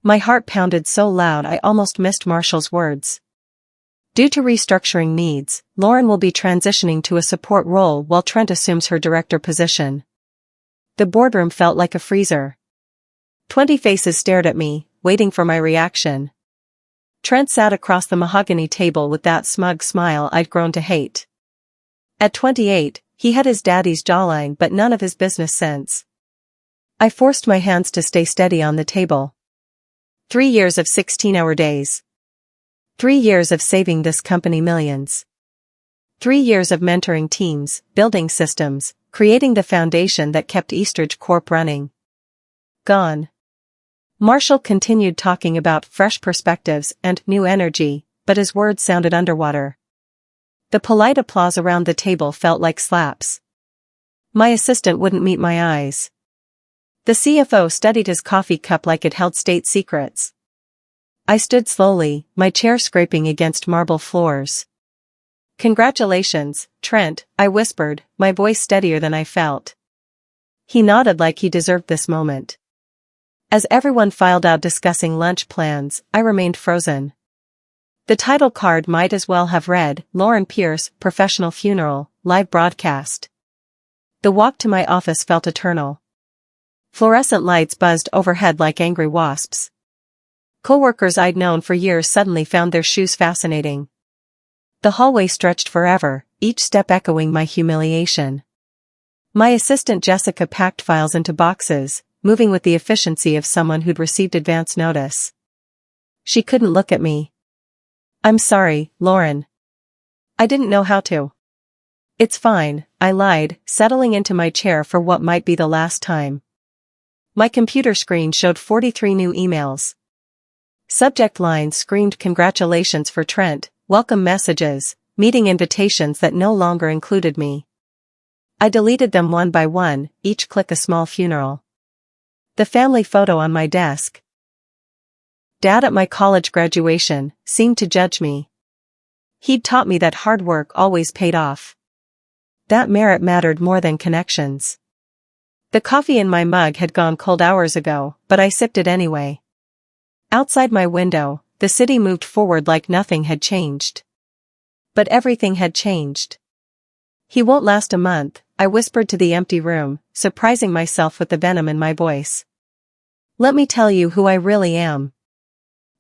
My heart pounded so loud I almost missed Marshall's words. Due to restructuring needs, Lauren will be transitioning to a support role while Trent assumes her director position. The boardroom felt like a freezer. 20 faces stared at me, waiting for my reaction. Trent sat across the mahogany table with that smug smile I'd grown to hate. At 28, he had his daddy's jawline but none of his business sense. I forced my hands to stay steady on the table. 3 years of 16-hour days. 3 years of saving this company millions. 3 years of mentoring teams, building systems, creating the foundation that kept Eastridge Corp running. Gone. Marshall continued talking about fresh perspectives and new energy, but his words sounded underwater. The polite applause around the table felt like slaps. My assistant wouldn't meet my eyes. The CFO studied his coffee cup like it held state secrets. I stood slowly, my chair scraping against marble floors. "Congratulations, Trent," I whispered, my voice steadier than I felt. He nodded like he deserved this moment. As everyone filed out discussing lunch plans, I remained frozen. The title card might as well have read, Lauren Pierce, Professional Funeral, Live Broadcast. The walk to my office felt eternal. Fluorescent lights buzzed overhead like angry wasps. Coworkers I'd known for years suddenly found their shoes fascinating. The hallway stretched forever, each step echoing my humiliation. My assistant Jessica packed files into boxes, moving with the efficiency of someone who'd received advance notice. She couldn't look at me. "I'm sorry, Lauren. I didn't know how to." "It's fine," I lied, settling into my chair for what might be the last time. My computer screen showed 43 new emails. Subject lines screamed congratulations for Trent, welcome messages, meeting invitations that no longer included me. I deleted them one by one, each click a small funeral. The family photo on my desk. Dad at my college graduation seemed to judge me. He'd taught me that hard work always paid off. That merit mattered more than connections. The coffee in my mug had gone cold hours ago, but I sipped it anyway. Outside my window, the city moved forward like nothing had changed. But everything had changed. "He won't last a month," I whispered to the empty room, surprising myself with the venom in my voice. "Let me tell you who I really am.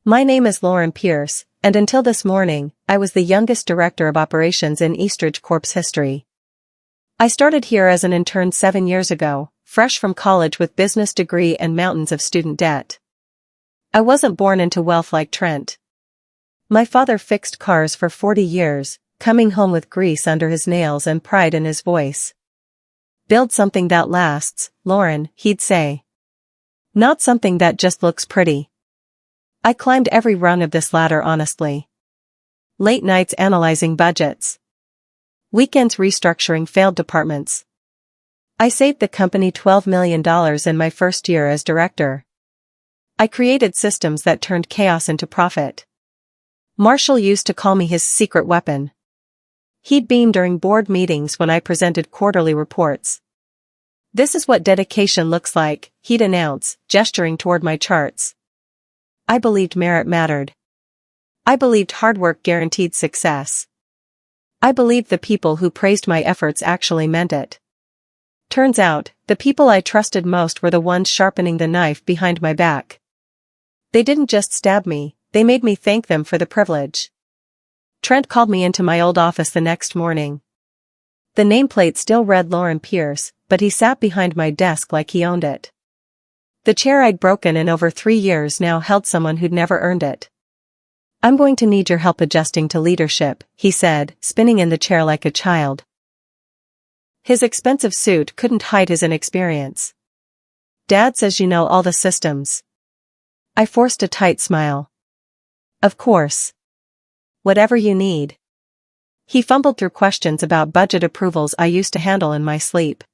My name is Lauren Pierce, and until this morning, I was the youngest director of operations in Eastridge Corp's history. I started here as an intern 7 years ago, fresh from college with business degree and mountains of student debt. I wasn't born into wealth like Trent. My father fixed cars for 40 years, coming home with grease under his nails and pride in his voice. Build something that lasts, Lauren, he'd say. Not something that just looks pretty. I climbed every rung of this ladder honestly. Late nights analyzing budgets. Weekends restructuring failed departments. I saved the company $12 million in my first year as director. I created systems that turned chaos into profit. Marshall used to call me his secret weapon. He'd beam during board meetings when I presented quarterly reports. "This is what dedication looks like," he'd announce, gesturing toward my charts. I believed merit mattered. I believed hard work guaranteed success. I believed the people who praised my efforts actually meant it. Turns out, the people I trusted most were the ones sharpening the knife behind my back. They didn't just stab me, they made me thank them for the privilege. Trent called me into my old office the next morning. The nameplate still read Lauren Pierce, but he sat behind my desk like he owned it. The chair I'd broken in over 3 years now held someone who'd never earned it. "I'm going to need your help adjusting to leadership," he said, spinning in the chair like a child. His expensive suit couldn't hide his inexperience. "Dad says you know all the systems." I forced a tight smile. "Of course. Whatever you need." He fumbled through questions about budget approvals I used to handle in my sleep.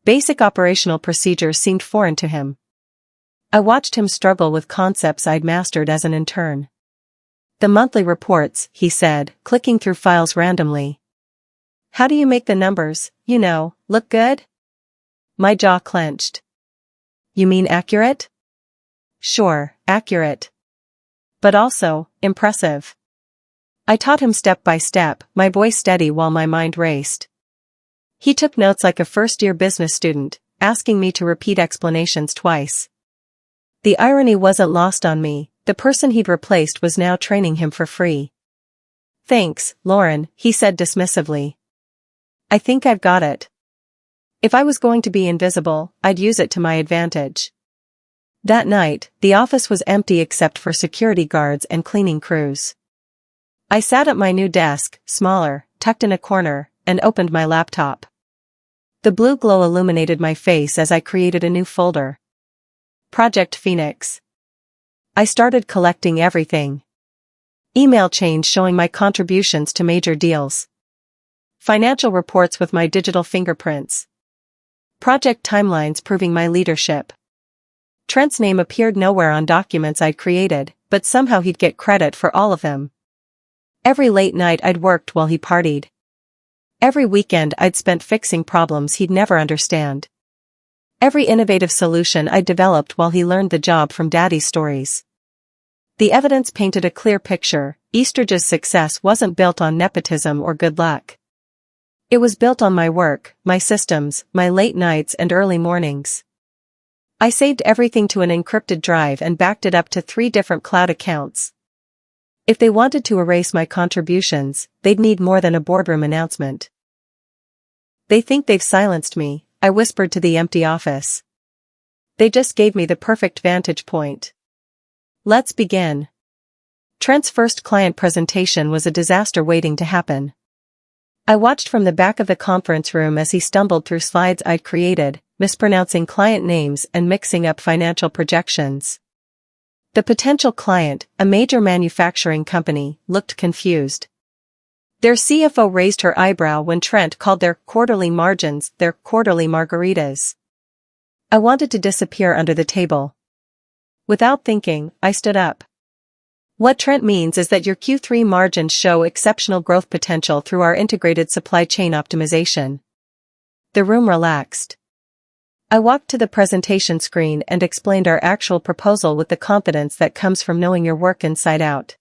Basic operational procedures seemed foreign to him. I watched him struggle with concepts I'd mastered as an intern. "The monthly reports," he said, clicking through files randomly. "How do you make the numbers, look good?" My jaw clenched. "You mean accurate?" sure, accurate. But also, impressive. I taught him step by step, my voice steady while my mind raced. He took notes like a first-year business student, asking me to repeat explanations twice. The irony wasn't lost on me, the person he'd replaced was now training him for free. Thanks, Lauren, he said dismissively. I think I've got it. If I was going to be invisible, I'd use it to my advantage. That night, the office was empty except for security guards and cleaning crews. I sat at my new desk, smaller, tucked in a corner, and opened my laptop. The blue glow illuminated my face as I created a new folder. Project Phoenix. I started collecting everything. Email chains showing my contributions to major deals. Financial reports with my digital fingerprints. Project timelines proving my leadership. Trent's name appeared nowhere on documents I'd created, but somehow he'd get credit for all of them. Every late night I'd worked while he partied. Every weekend I'd spent fixing problems he'd never understand. Every innovative solution I'd developed while he learned the job from Daddy's stories. The evidence painted a clear picture. Eastridge's success wasn't built on nepotism or good luck. It was built on my work, my systems, my late nights and early mornings. I saved everything to an encrypted drive and backed it up to 3 different cloud accounts. If they wanted to erase my contributions, they'd need more than a boardroom announcement. They think they've silenced me, I whispered to the empty office. They just gave me the perfect vantage point. Let's begin. Trent's first client presentation was a disaster waiting to happen. I watched from the back of the conference room as he stumbled through slides I'd created, mispronouncing client names and mixing up financial projections. The potential client, a major manufacturing company, looked confused. Their CFO raised her eyebrow when Trent called their quarterly margins their quarterly margaritas. I wanted to disappear under the table. Without thinking, I stood up. What Trent means is that your Q3 margins show exceptional growth potential through our integrated supply chain optimization. The room relaxed. I walked to the presentation screen and explained our actual proposal with the confidence that comes from knowing your work inside out.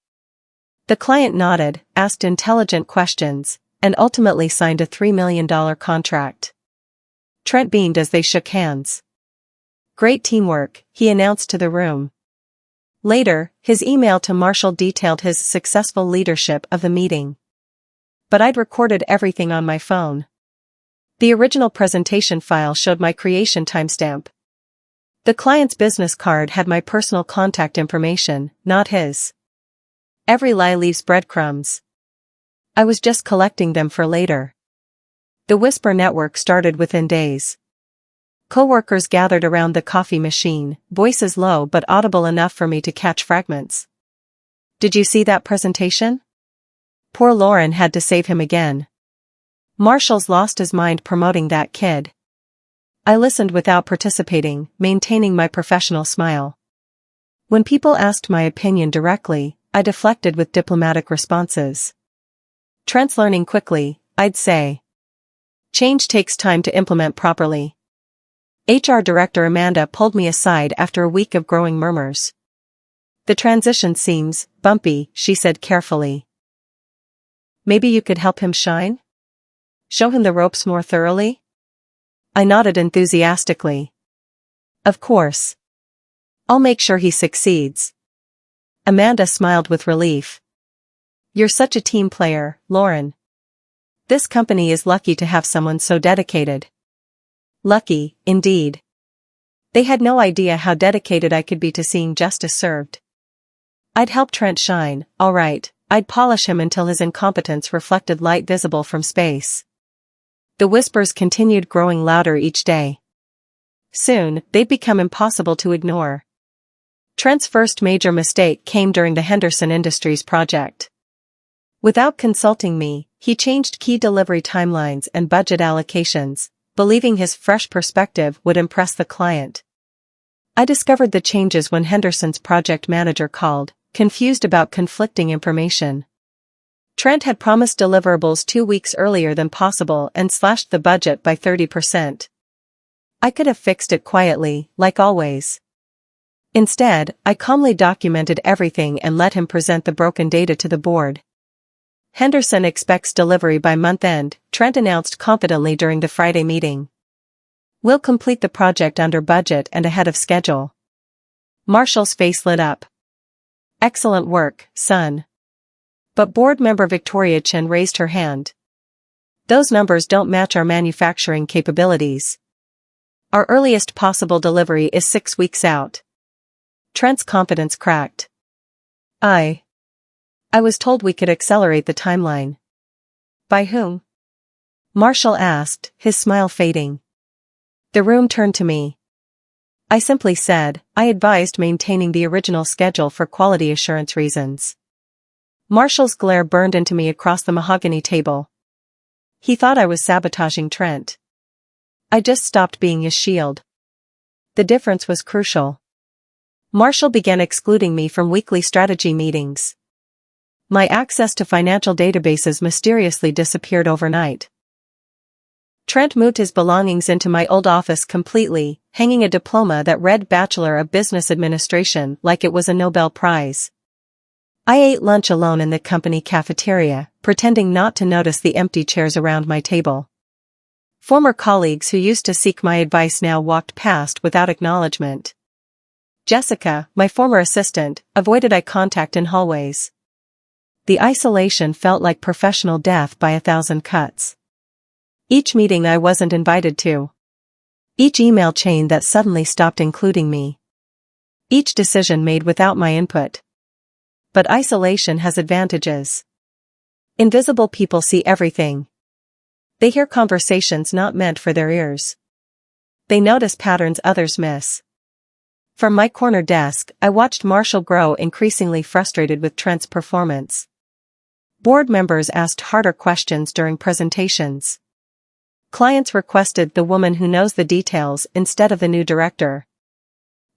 The client nodded, asked intelligent questions, and ultimately signed a $3 million contract. Trent beamed as they shook hands. Great teamwork, he announced to the room. Later, his email to Marshall detailed his successful leadership of the meeting. But I'd recorded everything on my phone. The original presentation file showed my creation timestamp. The client's business card had my personal contact information, not his. Every lie leaves breadcrumbs. I was just collecting them for later. The Whisper network started within days. Coworkers gathered around the coffee machine, voices low but audible enough for me to catch fragments. Did you see that presentation? Poor Lauren had to save him again. Marshall's lost his mind promoting that kid. I listened without participating, maintaining my professional smile. When people asked my opinion directly, I deflected with diplomatic responses. Trent's learning quickly, I'd say. Change takes time to implement properly. HR Director Amanda pulled me aside after a week of growing murmurs. The transition seems bumpy, she said carefully. Maybe you could help him shine? Show him the ropes more thoroughly? I nodded enthusiastically. Of course. I'll make sure he succeeds. Amanda smiled with relief. You're such a team player, Lauren. This company is lucky to have someone so dedicated. Lucky, indeed. They had no idea how dedicated I could be to seeing justice served. I'd help Trent shine, all right, I'd polish him until his incompetence reflected light visible from space. The whispers continued growing louder each day. Soon, they'd become impossible to ignore. Trent's first major mistake came during the Henderson Industries project. Without consulting me, he changed key delivery timelines and budget allocations, believing his fresh perspective would impress the client. I discovered the changes when Henderson's project manager called, confused about conflicting information. Trent had promised deliverables 2 weeks earlier than possible and slashed the budget by 30%. I could have fixed it quietly, like always. Instead, I calmly documented everything and let him present the broken data to the board. Henderson expects delivery by month-end, Trent announced confidently during the Friday meeting. We'll complete the project under budget and ahead of schedule. Marshall's face lit up. Excellent work, son. But board member Victoria Chen raised her hand. Those numbers don't match our manufacturing capabilities. Our earliest possible delivery is 6 weeks out. Trent's confidence cracked. I was told we could accelerate the timeline. By whom? Marshall asked, his smile fading. The room turned to me. I simply said, I advised maintaining the original schedule for quality assurance reasons. Marshall's glare burned into me across the mahogany table. He thought I was sabotaging Trent. I just stopped being his shield. The difference was crucial. Marshall began excluding me from weekly strategy meetings. My access to financial databases mysteriously disappeared overnight. Trent moved his belongings into my old office completely, hanging a diploma that read Bachelor of Business Administration like it was a Nobel Prize. I ate lunch alone in the company cafeteria, pretending not to notice the empty chairs around my table. Former colleagues who used to seek my advice now walked past without acknowledgement. Jessica, my former assistant, avoided eye contact in hallways. The isolation felt like professional death by 1,000 cuts. Each meeting I wasn't invited to. Each email chain that suddenly stopped including me. Each decision made without my input. But isolation has advantages. Invisible people see everything. They hear conversations not meant for their ears. They notice patterns others miss. From my corner desk, I watched Marshall grow increasingly frustrated with Trent's performance. Board members asked harder questions during presentations. Clients requested the woman who knows the details instead of the new director.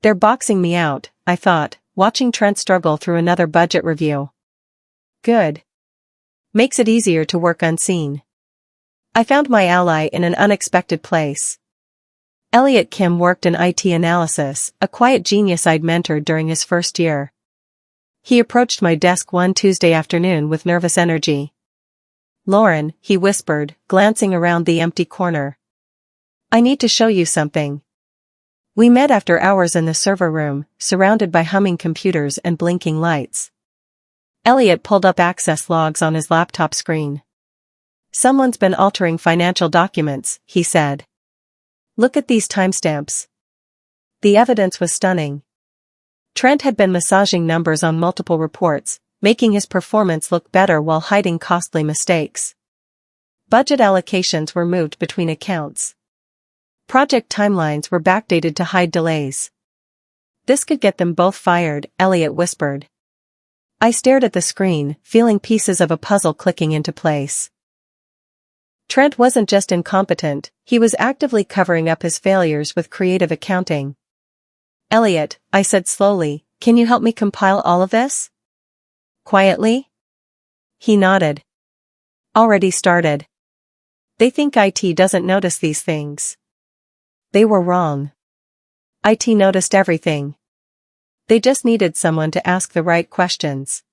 They're boxing me out, I thought, watching Trent struggle through another budget review. Good. Makes it easier to work unseen. I found my ally in an unexpected place. Elliot Kim worked in IT analysis, a quiet genius I'd mentored during his first year. He approached my desk one Tuesday afternoon with nervous energy. Lauren, he whispered, glancing around the empty corner. I need to show you something. We met after hours in the server room, surrounded by humming computers and blinking lights. Elliot pulled up access logs on his laptop screen. Someone's been altering financial documents, he said. Look at these timestamps. The evidence was stunning. Trent had been massaging numbers on multiple reports, making his performance look better while hiding costly mistakes. Budget allocations were moved between accounts. Project timelines were backdated to hide delays. This could get them both fired, Elliot whispered. I stared at the screen, feeling pieces of a puzzle clicking into place. Trent wasn't just incompetent, he was actively covering up his failures with creative accounting. Elliot, I said slowly, can you help me compile all of this? Quietly? He nodded. Already started. They think IT doesn't notice these things. They were wrong. IT noticed everything. They just needed someone to ask the right questions.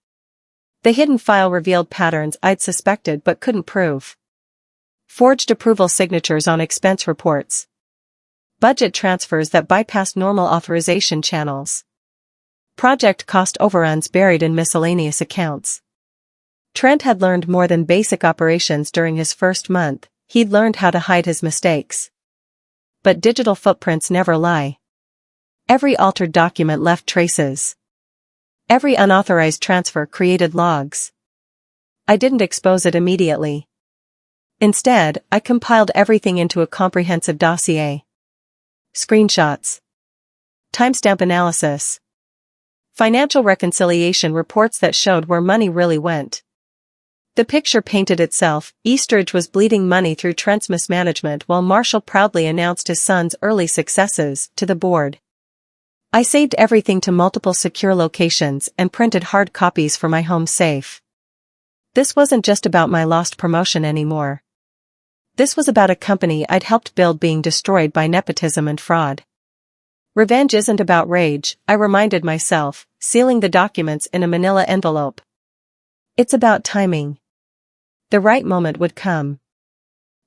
The hidden file revealed patterns I'd suspected but couldn't prove. Forged approval signatures on expense reports. Budget transfers that bypassed normal authorization channels. Project cost overruns buried in miscellaneous accounts. Trent had learned more than basic operations during his first month, he'd learned how to hide his mistakes. But digital footprints never lie. Every altered document left traces. Every unauthorized transfer created logs. I didn't expose it immediately. Instead, I compiled everything into a comprehensive dossier. Screenshots. Timestamp analysis. Financial reconciliation reports that showed where money really went. The picture painted itself. Eastridge was bleeding money through Trent's mismanagement while Marshall proudly announced his son's early successes to the board. I saved everything to multiple secure locations and printed hard copies for my home safe. This wasn't just about my lost promotion anymore. This was about a company I'd helped build being destroyed by nepotism and fraud. Revenge isn't about rage, I reminded myself, sealing the documents in a manila envelope. It's about timing. The right moment would come.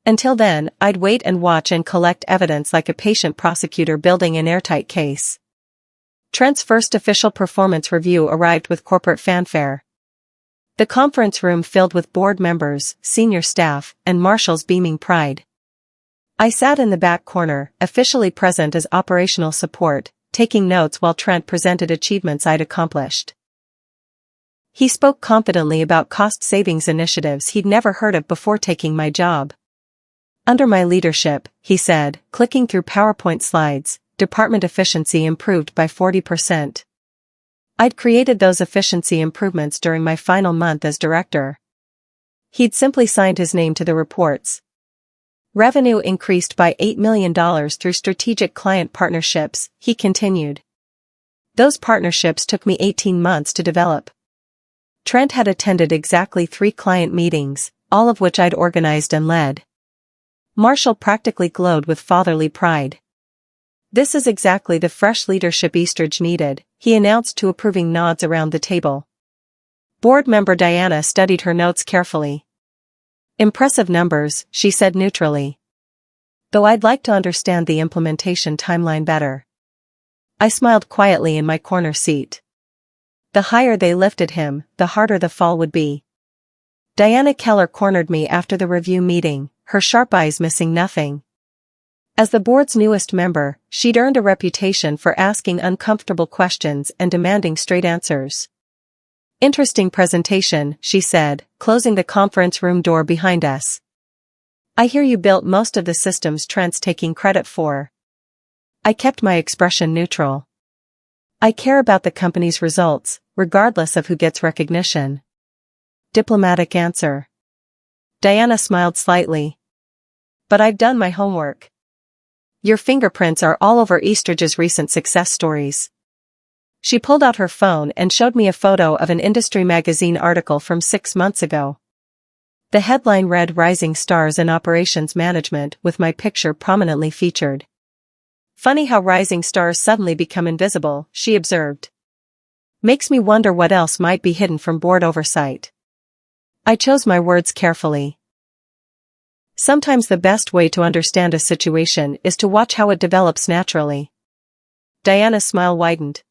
Until then, I'd wait and watch and collect evidence like a patient prosecutor building an airtight case. Trent's first official performance review arrived with corporate fanfare. The conference room filled with board members, senior staff, and Marshall's beaming pride. I sat in the back corner, officially present as operational support, taking notes while Trent presented achievements I'd accomplished. He spoke confidently about cost savings initiatives he'd never heard of before taking my job. Under my leadership, he said, clicking through PowerPoint slides, department efficiency improved by 40%. I'd created those efficiency improvements during my final month as director. He'd simply signed his name to the reports. Revenue increased by $8 million through strategic client partnerships, he continued. Those partnerships took me 18 months to develop. Trent had attended exactly 3 client meetings, all of which I'd organized and led. Marshall practically glowed with fatherly pride. This is exactly the fresh leadership Eastridge needed, he announced to approving nods around the table. Board member Diana studied her notes carefully. Impressive numbers, she said neutrally. Though I'd like to understand the implementation timeline better. I smiled quietly in my corner seat. The higher they lifted him, the harder the fall would be. Diana Keller cornered me after the review meeting, her sharp eyes missing nothing. As the board's newest member, she'd earned a reputation for asking uncomfortable questions and demanding straight answers. Interesting presentation, she said, closing the conference room door behind us. I hear you built most of the systems Trent's taking credit for. I kept my expression neutral. I care about the company's results, regardless of who gets recognition. Diplomatic answer. Diana smiled slightly. But I've done my homework. Your fingerprints are all over Eastridge's recent success stories. She pulled out her phone and showed me a photo of an industry magazine article from 6 months ago. The headline read Rising Stars in Operations Management with my picture prominently featured. Funny how rising stars suddenly become invisible, she observed. Makes me wonder what else might be hidden from board oversight. I chose my words carefully. Sometimes the best way to understand a situation is to watch how it develops naturally. Diana's smile widened.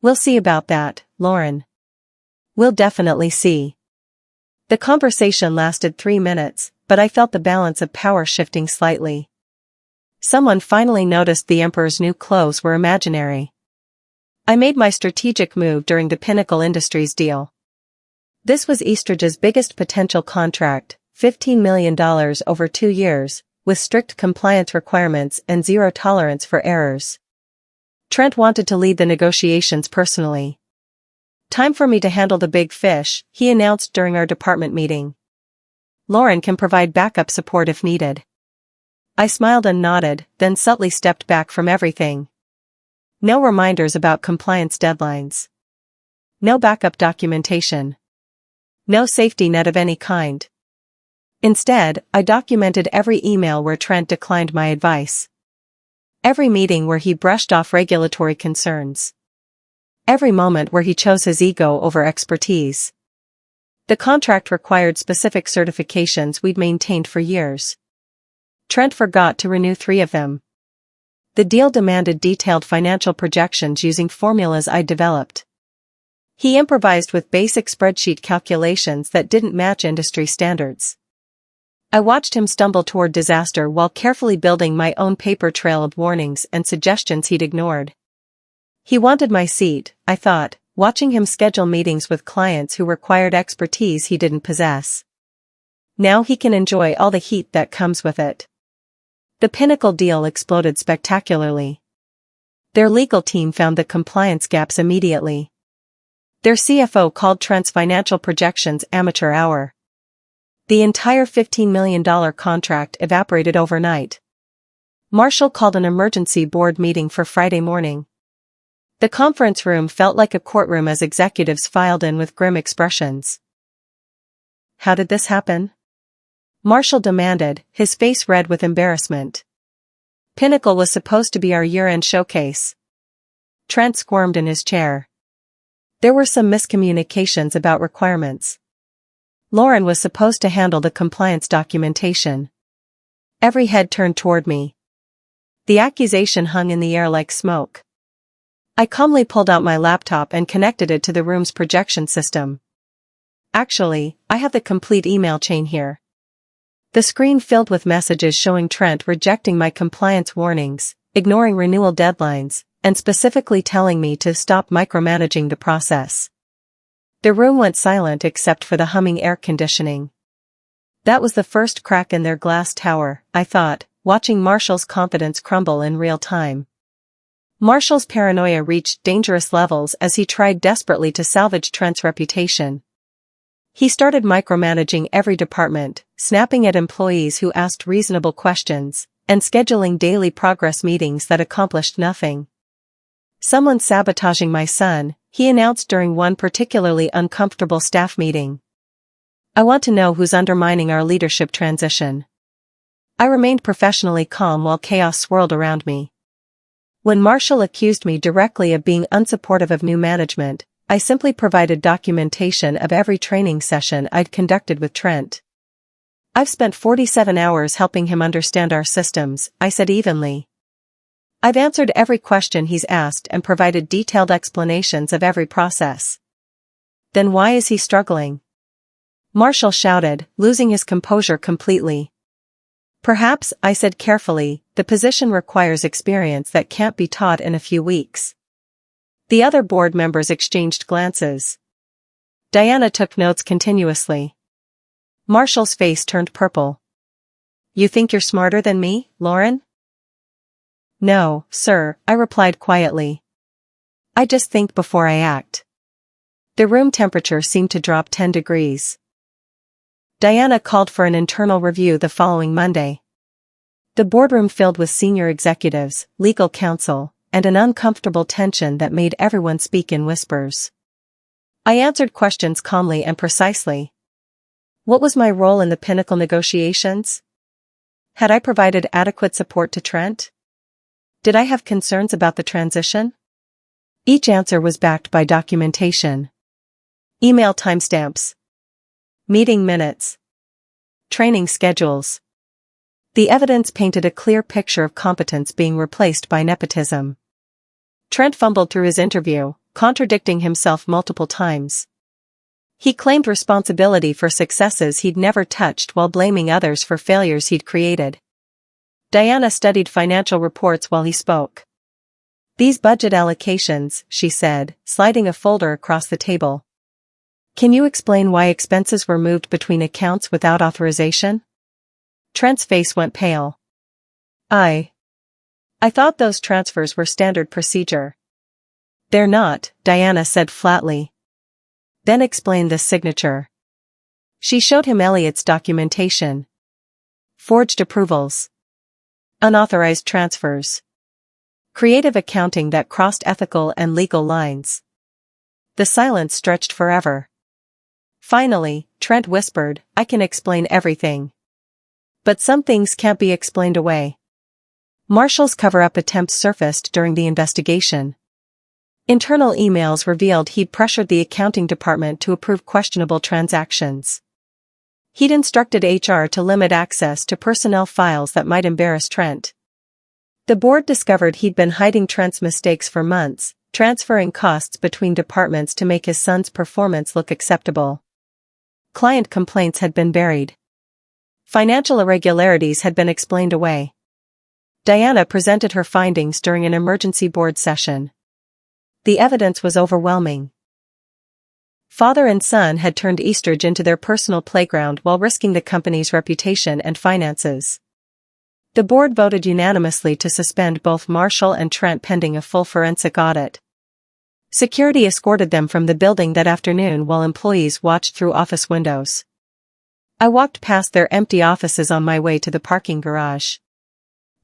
We'll see about that, Lauren. We'll definitely see. The conversation lasted 3 minutes, but I felt the balance of power shifting slightly. Someone finally noticed the Emperor's new clothes were imaginary. I made my strategic move during the Pinnacle Industries deal. This was Eastridge's biggest potential contract, $15 million over 2 years, with strict compliance requirements and zero tolerance for errors. Trent wanted to lead the negotiations personally. Time for me to handle the big fish, he announced during our department meeting. Lauren can provide backup support if needed. I smiled and nodded, then subtly stepped back from everything. No reminders about compliance deadlines. No backup documentation. No safety net of any kind. Instead, I documented every email where Trent declined my advice. Every meeting where he brushed off regulatory concerns. Every moment where he chose his ego over expertise. The contract required specific certifications we'd maintained for years. Trent forgot to renew 3 of them. The deal demanded detailed financial projections using formulas I'd developed. He improvised with basic spreadsheet calculations that didn't match industry standards. I watched him stumble toward disaster while carefully building my own paper trail of warnings and suggestions he'd ignored. He wanted my seat, I thought, watching him schedule meetings with clients who required expertise he didn't possess. Now he can enjoy all the heat that comes with it. The Pinnacle deal exploded spectacularly. Their legal team found the compliance gaps immediately. Their CFO called Trent's financial projections amateur hour. The entire $15 million contract evaporated overnight. Marshall called an emergency board meeting for Friday morning. The conference room felt like a courtroom as executives filed in with grim expressions. How did this happen? Marshall demanded, his face red with embarrassment. Pinnacle was supposed to be our year-end showcase. Trent squirmed in his chair. There were some miscommunications about requirements. Lauren was supposed to handle the compliance documentation. Every head turned toward me. The accusation hung in the air like smoke. I calmly pulled out my laptop and connected it to the room's projection system. Actually, I have the complete email chain here. The screen filled with messages showing Trent rejecting my compliance warnings, ignoring renewal deadlines, and specifically telling me to stop micromanaging the process. The room went silent except for the humming air conditioning. That was the first crack in their glass tower, I thought, watching Marshall's confidence crumble in real time. Marshall's paranoia reached dangerous levels as he tried desperately to salvage Trent's reputation. He started micromanaging every department, snapping at employees who asked reasonable questions, and scheduling daily progress meetings that accomplished nothing. "Someone's sabotaging my son," he announced during one particularly uncomfortable staff meeting. "I want to know who's undermining our leadership transition." I remained professionally calm while chaos swirled around me. When Marshall accused me directly of being unsupportive of new management, I simply provided documentation of every training session I'd conducted with Trent. "I've spent 47 hours helping him understand our systems," I said evenly. "I've answered every question he's asked and provided detailed explanations of every process." "Then why is he struggling?" Marshall shouted, losing his composure completely. "Perhaps," I said carefully, "the position requires experience that can't be taught in a few weeks." The other board members exchanged glances. Diana took notes continuously. Marshall's face turned purple. "You think you're smarter than me, Lauren?" "No, sir," I replied quietly. "I just think before I act." The room temperature seemed to drop 10 degrees. Diana called for an internal review the following Monday. The boardroom filled with senior executives, legal counsel, and an uncomfortable tension that made everyone speak in whispers. I answered questions calmly and precisely. What was my role in the Pinnacle negotiations? Had I provided adequate support to Trent? Did I have concerns about the transition? Each answer was backed by documentation. Email timestamps. Meeting minutes. Training schedules. The evidence painted a clear picture of competence being replaced by nepotism. Trent fumbled through his interview, contradicting himself multiple times. He claimed responsibility for successes he'd never touched while blaming others for failures he'd created. Diana studied financial reports while he spoke. "These budget allocations," she said, sliding a folder across the table. "Can you explain why expenses were moved between accounts without authorization?" Trent's face went pale. I thought those transfers were standard procedure." "They're not," Diana said flatly. "Then explain this signature." She showed him Elliot's documentation. Forged approvals. Unauthorized transfers. Creative accounting that crossed ethical and legal lines. The silence stretched forever. Finally, Trent whispered, "I can explain everything. But some things can't be explained away." Marshall's cover-up attempts surfaced during the investigation. Internal emails revealed he'd pressured the accounting department to approve questionable transactions. He'd instructed HR to limit access to personnel files that might embarrass Trent. The board discovered he'd been hiding Trent's mistakes for months, transferring costs between departments to make his son's performance look acceptable. Client complaints had been buried. Financial irregularities had been explained away. Diana presented her findings during an emergency board session. The evidence was overwhelming. Father and son had turned Eastridge into their personal playground while risking the company's reputation and finances. The board voted unanimously to suspend both Marshall and Trent pending a full forensic audit. Security escorted them from the building that afternoon while employees watched through office windows. I walked past their empty offices on my way to the parking garage.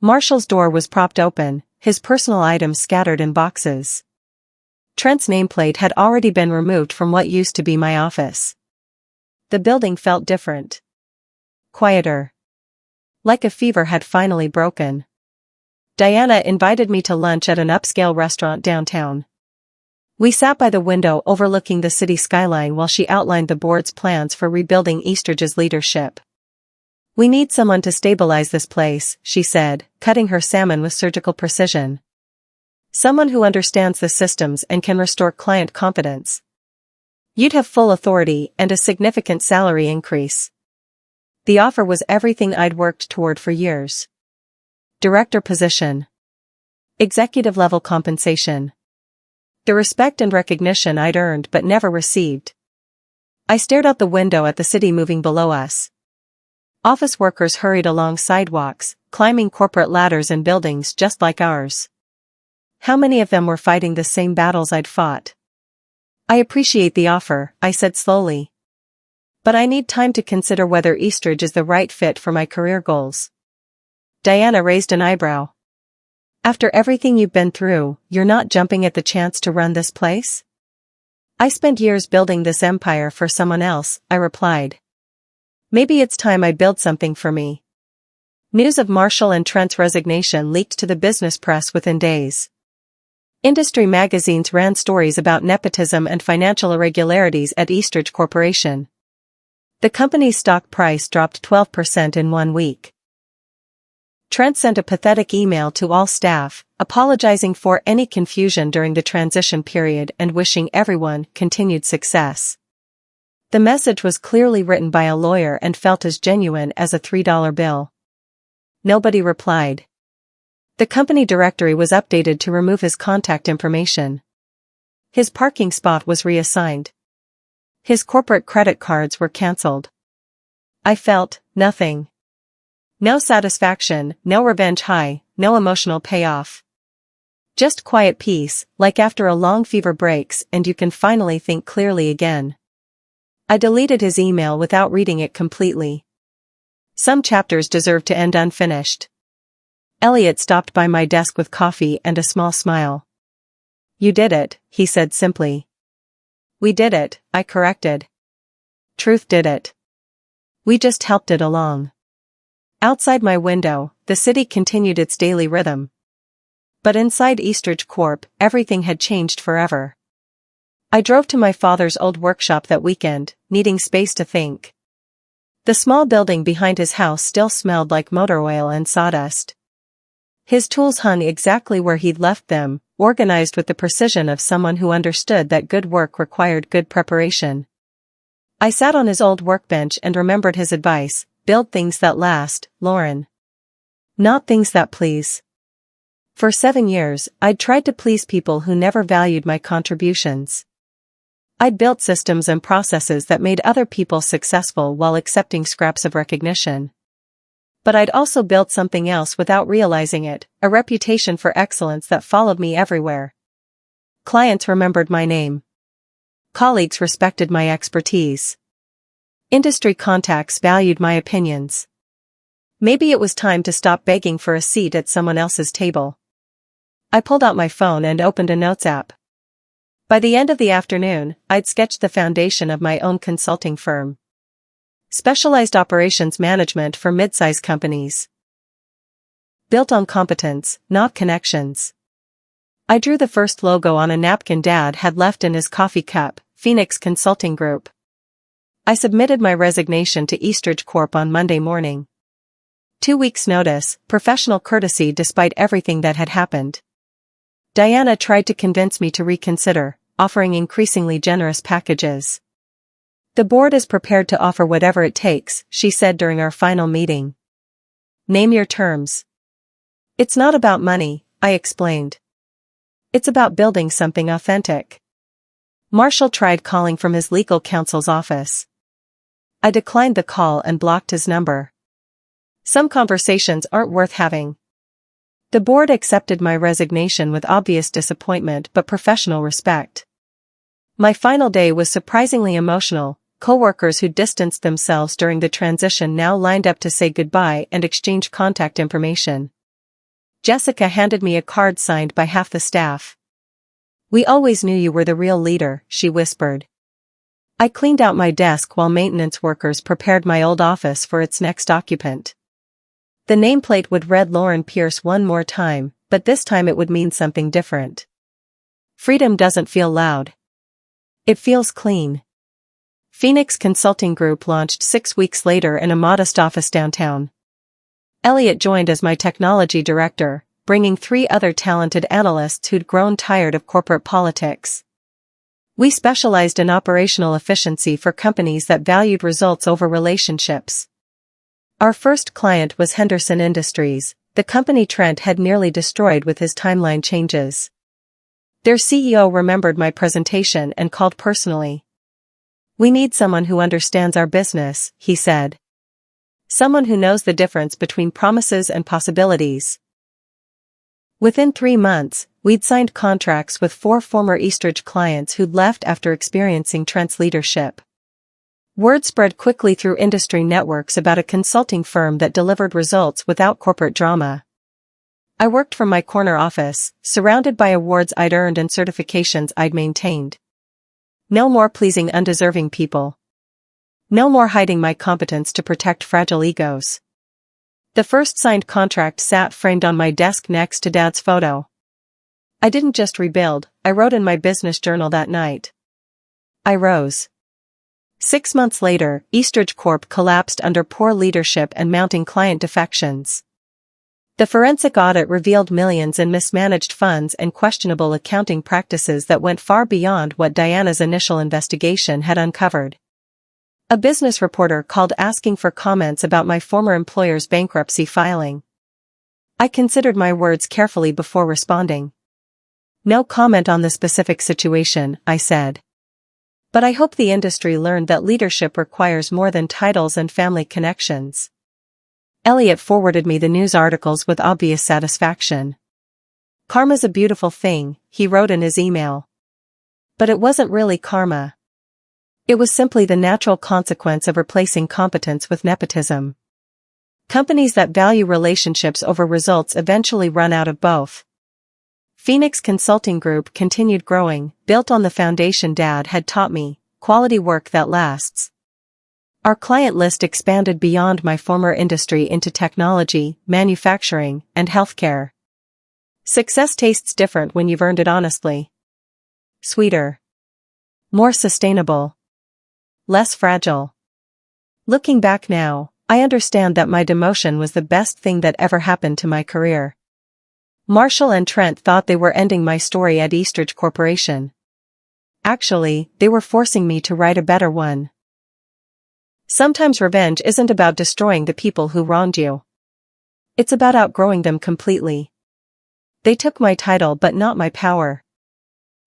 Marshall's door was propped open, his personal items scattered in boxes. Trent's nameplate had already been removed from what used to be my office. The building felt different. Quieter. Like a fever had finally broken. Diana invited me to lunch at an upscale restaurant downtown. We sat by the window overlooking the city skyline while she outlined the board's plans for rebuilding Eastridge's leadership. "We need someone to stabilize this place," she said, cutting her salmon with surgical precision. "Someone who understands the systems and can restore client confidence. You'd have full authority and a significant salary increase." The offer was everything I'd worked toward for years. Director position. Executive-level compensation. The respect and recognition I'd earned but never received. I stared out the window at the city moving below us. Office workers hurried along sidewalks, climbing corporate ladders in buildings just like ours. How many of them were fighting the same battles I'd fought? "I appreciate the offer," I said slowly. "But I need time to consider whether Eastridge is the right fit for my career goals." Diana raised an eyebrow. "After everything you've been through, you're not jumping at the chance to run this place?" "I spent years building this empire for someone else," I replied. "Maybe it's time I build something for me." News of Marshall and Trent's resignation leaked to the business press within days. Industry magazines ran stories about nepotism and financial irregularities at Eastridge Corporation. The company's stock price dropped 12% in 1 week. Trent sent a pathetic email to all staff, apologizing for any confusion during the transition period and wishing everyone continued success. The message was clearly written by a lawyer and felt as genuine as a $3 bill. Nobody replied. The company directory was updated to remove his contact information. His parking spot was reassigned. His corporate credit cards were canceled. I felt nothing. No satisfaction, no revenge high, no emotional payoff. Just quiet peace, like after a long fever breaks and you can finally think clearly again. I deleted his email without reading it completely. Some chapters deserved to end unfinished. Elliot stopped by my desk with coffee and a small smile. "You did it," he said simply. "We did it," I corrected. "Truth did it. We just helped it along." Outside my window, the city continued its daily rhythm. But inside Eastridge Corp, everything had changed forever. I drove to my father's old workshop that weekend, needing space to think. The small building behind his house still smelled like motor oil and sawdust. His tools hung exactly where he'd left them, organized with the precision of someone who understood that good work required good preparation. I sat on his old workbench and remembered his advice: build things that last, Lauren. Not things that please. For 7 years, I'd tried to please people who never valued my contributions. I'd built systems and processes that made other people successful while accepting scraps of recognition. But I'd also built something else without realizing it, a reputation for excellence that followed me everywhere. Clients remembered my name. Colleagues respected my expertise. Industry contacts valued my opinions. Maybe it was time to stop begging for a seat at someone else's table. I pulled out my phone and opened a notes app. By the end of the afternoon, I'd sketched the foundation of my own consulting firm. Specialized operations management for mid-size companies. Built on competence, not connections. I drew the first logo on a napkin Dad had left in his coffee cup, Phoenix Consulting Group. I submitted my resignation to Eastridge Corp on Monday morning. 2 weeks' notice, professional courtesy despite everything that had happened. Diana tried to convince me to reconsider, offering increasingly generous packages. "The board is prepared to offer whatever it takes," she said during our final meeting. "Name your terms." "It's not about money," I explained. "It's about building something authentic." Marshall tried calling from his legal counsel's office. I declined the call and blocked his number. Some conversations aren't worth having. The board accepted my resignation with obvious disappointment but professional respect. My final day was surprisingly emotional. Coworkers who distanced themselves during the transition now lined up to say goodbye and exchange contact information. Jessica handed me a card signed by half the staff. "We always knew you were the real leader," she whispered. I cleaned out my desk while maintenance workers prepared my old office for its next occupant. The nameplate would read Lauren Pierce one more time, but this time it would mean something different. Freedom doesn't feel loud. It feels clean. Phoenix Consulting Group launched 6 weeks later in a modest office downtown. Elliot joined as my technology director, bringing 3 other talented analysts who'd grown tired of corporate politics. We specialized in operational efficiency for companies that valued results over relationships. Our first client was Henderson Industries, the company Trent had nearly destroyed with his timeline changes. Their CEO remembered my presentation and called personally. "We need someone who understands our business," he said. "Someone who knows the difference between promises and possibilities." Within 3 months, we'd signed contracts with 4 former Eastridge clients who'd left after experiencing Trent's leadership. Word spread quickly through industry networks about a consulting firm that delivered results without corporate drama. I worked from my corner office, surrounded by awards I'd earned and certifications I'd maintained. No more pleasing undeserving people. No more hiding my competence to protect fragile egos. The first signed contract sat framed on my desk next to Dad's photo. I didn't just rebuild, I wrote in my business journal that night. I rose. 6 months later, Eastridge Corp collapsed under poor leadership and mounting client defections. The forensic audit revealed millions in mismanaged funds and questionable accounting practices that went far beyond what Diana's initial investigation had uncovered. A business reporter called asking for comments about my former employer's bankruptcy filing. I considered my words carefully before responding. "No comment on the specific situation," I said. "But I hope the industry learned that leadership requires more than titles and family connections." Elliot forwarded me the news articles with obvious satisfaction. "Karma's a beautiful thing," he wrote in his email. But it wasn't really karma. It was simply the natural consequence of replacing competence with nepotism. Companies that value relationships over results eventually run out of both. Phoenix Consulting Group continued growing, built on the foundation Dad had taught me, quality work that lasts. Our client list expanded beyond my former industry into technology, manufacturing, and healthcare. Success tastes different when you've earned it honestly. Sweeter. More sustainable. Less fragile. Looking back now, I understand that my demotion was the best thing that ever happened to my career. Marshall and Trent thought they were ending my story at Eastridge Corporation. Actually, they were forcing me to write a better one. Sometimes revenge isn't about destroying the people who wronged you. It's about outgrowing them completely. They took my title but not my power.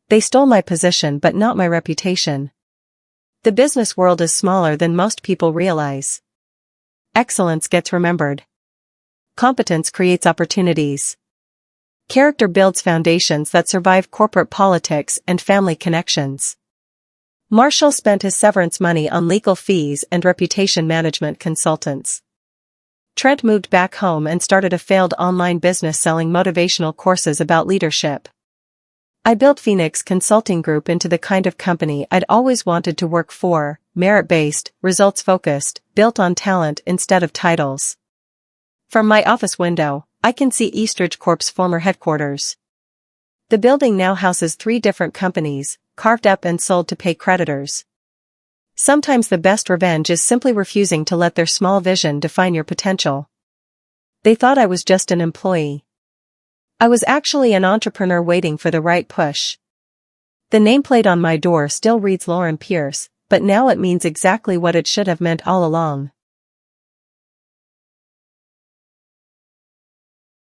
They stole my position but not my reputation. The business world is smaller than most people realize. Excellence gets remembered. Competence creates opportunities. Character builds foundations that survive corporate politics and family connections. Marshall spent his severance money on legal fees and reputation management consultants. Trent moved back home and started a failed online business selling motivational courses about leadership. I built Phoenix Consulting Group into the kind of company I'd always wanted to work for, merit-based, results-focused, built on talent instead of titles. From my office window, I can see Eastridge Corp's former headquarters. The building now houses 3 different companies, carved up and sold to pay creditors. Sometimes the best revenge is simply refusing to let their small vision define your potential. They thought I was just an employee. I was actually an entrepreneur waiting for the right push. The nameplate on my door still reads Lauren Pierce, but now it means exactly what it should have meant all along.